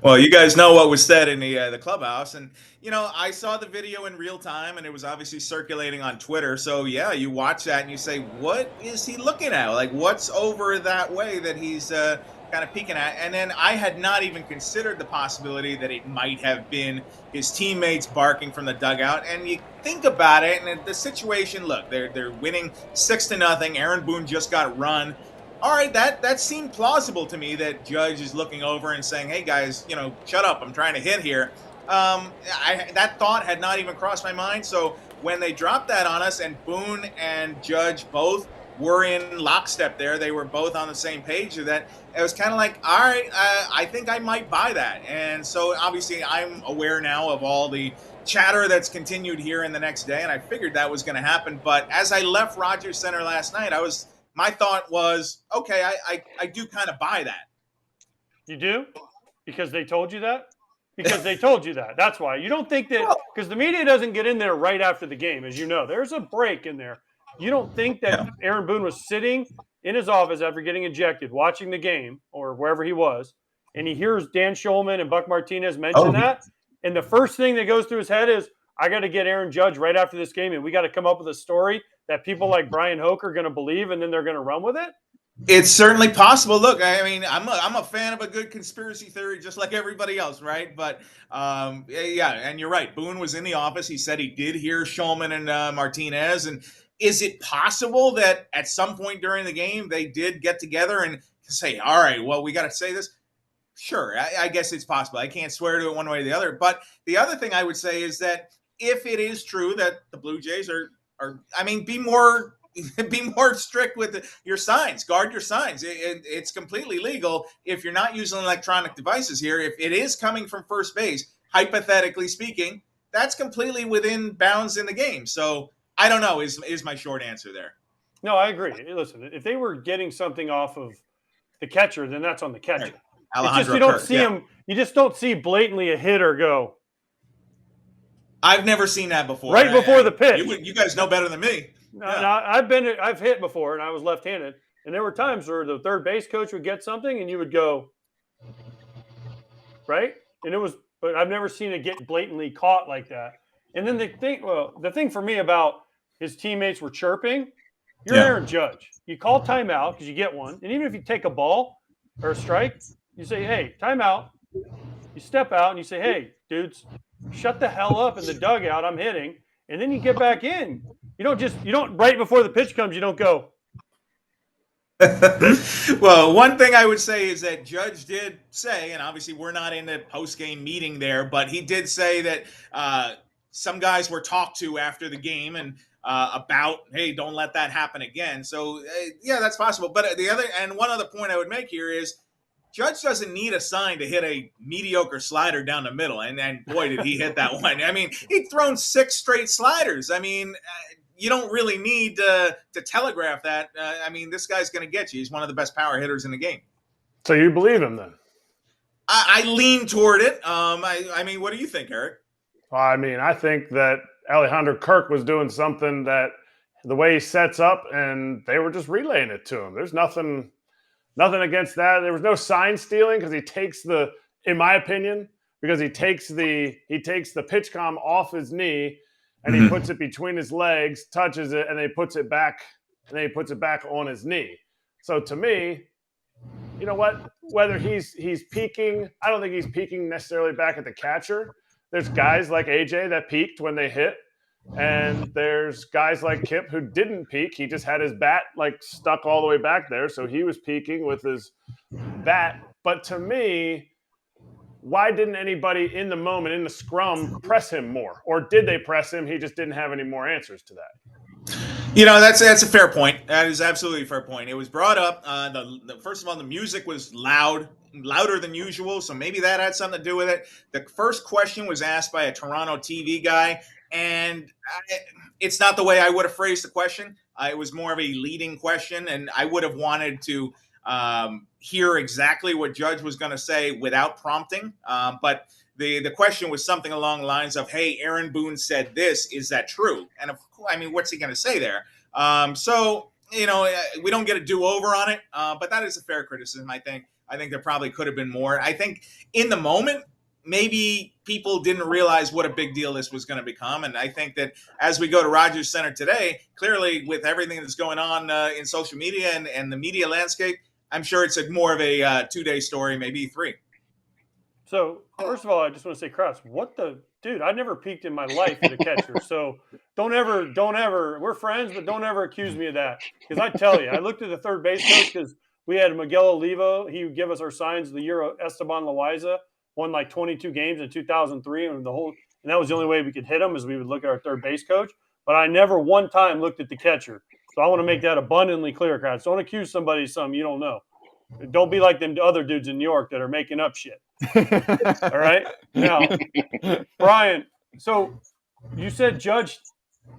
Well, you guys know what was said in the clubhouse, and I saw the video in real time, and it was obviously circulating on Twitter. So yeah, you watch that and you say, what is he looking at? Like, what's over that way that he's kind of peeking at? And then I had not even considered the possibility that it might have been his teammates barking from the dugout. And you think about it, and the situation. Look, they're winning 6-0. Aaron Boone just got run. All right, that seemed plausible to me, that Judge is looking over and saying, "Hey guys, shut up! I'm trying to hit here." That thought had not even crossed my mind. So when they dropped that on us, and Boone and Judge both were in lockstep there, they were both on the same page. That it was kind of like, all right, I think I might buy that. And so obviously, I'm aware now of all the chatter that's continued here in the next day, and I figured that was going to happen. But as I left Rogers Center last night, my thought was, okay, I do kind of buy that. You do? Because they told you that? Because they told you that. That's why. You don't think that, because the media doesn't get in there right after the game, as you know. There's a break in there. You don't think that Aaron Boone was sitting in his office after getting injected, watching the game, or wherever he was, and he hears Dan Shulman and Buck Martinez mention that, and the first thing that goes through his head is, I got to get Aaron Judge right after this game, and we got to come up with a story that people like Bryan Hoch are going to believe, and then they're going to run with it? It's certainly possible. Look, I mean, I'm a fan of a good conspiracy theory, just like everybody else, right? But yeah, and you're right. Boone was in the office. He said he did hear Shulman and Martinez. And is it possible that at some point during the game they did get together and say, "All right, well, we got to say this"? Sure, I guess it's possible. I can't swear to it one way or the other. But the other thing I would say is that if it is true that the Blue Jays I mean, be more strict with your signs. Guard your signs. It's completely legal if you're not using electronic devices here. If it is coming from first base, hypothetically speaking, that's completely within bounds in the game. So I don't know. Is my short answer there? No, I agree. Listen, if they were getting something off of the catcher, then that's on the catcher. It's just you don't see him. You just don't see blatantly a hitter go. I've never seen that before. Right before the pitch. You guys know better than me. No, I've hit before, and I was left-handed, and there were times where the third base coach would get something, and you would go, right? But I've never seen it get blatantly caught like that. And then the thing for me about his teammates were chirping. You're Aaron Judge. You call timeout because you get one, and even if you take a ball or a strike, you say, "Hey, timeout." You step out and you say, "Hey, dudes, shut the hell up in the dugout. I'm hitting," and then you get back in. You don't right before the pitch comes, you don't go. Well, one thing I would say is that Judge did say, and obviously we're not in the post-game meeting there, but he did say that some guys were talked to after the game and about, hey, don't let that happen again. So yeah, that's possible. But one other point I would make here is Judge doesn't need a sign to hit a mediocre slider down the middle. And boy, did he hit that one. I mean, he'd thrown 6 straight sliders. I mean, you don't really need to telegraph that. I mean, this guy's going to get you. He's one of the best power hitters in the game. So you believe him then? I lean toward it. I mean, what do you think, Eric? I mean, I think that Alejandro Kirk was doing something that the way he sets up, and they were just relaying it to him. There's nothing against that. There was no sign stealing because he takes in my opinion, because he takes the pitch comm off his knee and he puts it between his legs, touches it, and then he puts it back on his knee. So to me, you know what? Whether he's peeking, I don't think he's peeking necessarily back at the catcher. There's guys like AJ that peeked when they hit, and there's guys like Kip who didn't peek. He just had his bat stuck all the way back there, so he was peeking with his bat. But to me, why didn't anybody in the moment, in the scrum, press him more? Or did they press him? He just didn't have any more answers to that. That's a fair point. That is absolutely a fair point. It was brought up. First of all, the music was louder than usual, so maybe that had something to do with it. The first question was asked by a Toronto TV guy, and it's not the way I would have phrased the question. It was more of a leading question, and I would have wanted to hear exactly what Judge was going to say without prompting. But the question was something along the lines of, "Hey, Aaron Boone said this. Is that true?" And of course, I mean, what's he going to say there? So we don't get a do-over on it, but that is a fair criticism, I think. I think there probably could have been more. I think in the moment, maybe people didn't realize what a big deal this was going to become. And I think that as we go to Rogers Center today, clearly with everything that's going on in social media and the media landscape, I'm sure it's more of a 2-day story, maybe 3. So first of all, I just want to say, Krause, what the dude? I never peaked in my life at a catcher. So don't ever. We're friends, but don't ever accuse me of that. Because I tell you, I looked at the third base coach because we had Miguel Olivo. He would give us our signs the year Esteban Loaiza won like 22 games in 2003, and that was the only way we could hit him is we would look at our third base coach. But I never one time looked at the catcher. So I want to make that abundantly clear, Krause. Don't accuse somebody of something you don't know. Don't be like them other dudes in New York that are making up shit. All right. Now, Bryan, so you said Judge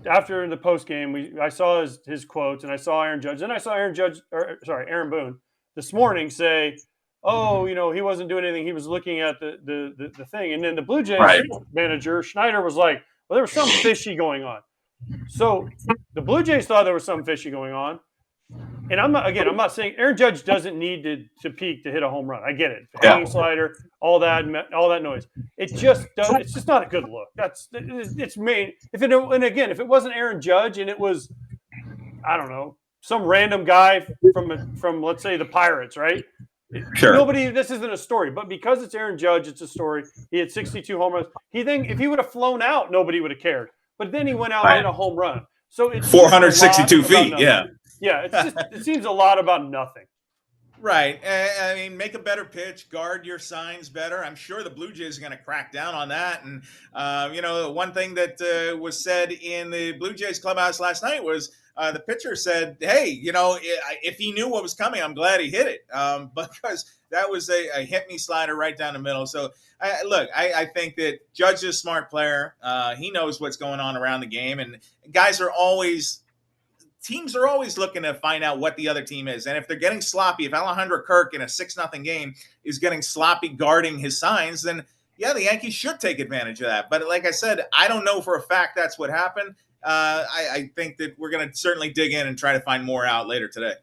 after the post game, I saw his quotes and I saw Aaron Judge. Then I saw Aaron Boone this morning say, "Oh, he wasn't doing anything. He was looking at the thing." And then the Blue Jays manager Schneider was like, "Well, there was something fishy going on." So the Blue Jays thought there was something fishy going on. And I'm not saying Aaron Judge doesn't need to peak to hit a home run. I get it. Hanging slider, all that noise. It's just not a good look. It's main. If it wasn't Aaron Judge and it was, I don't know, some random guy from let's say the Pirates, right? Sure. This isn't a story, but because it's Aaron Judge, it's a story. He had 62 home runs. If he would have flown out, nobody would have cared. But then he went out and hit a home run. So it's 462 feet. Yeah. Yeah, it seems a lot about nothing. Right. I mean, make a better pitch, guard your signs better. I'm sure the Blue Jays are going to crack down on that. And, one thing that was said in the Blue Jays clubhouse last night was the pitcher said, "Hey, if he knew what was coming, I'm glad he hit it." Because that was a hit me slider right down the middle. So, I think that Judge is a smart player. He knows what's going on around the game. And teams are always looking to find out what the other team is. And if they're getting sloppy, if Alejandro Kirk in a 6-0 game is getting sloppy guarding his signs, then yeah, the Yankees should take advantage of that. But like I said, I don't know for a fact that's what happened. I think that we're going to certainly dig in and try to find more out later today.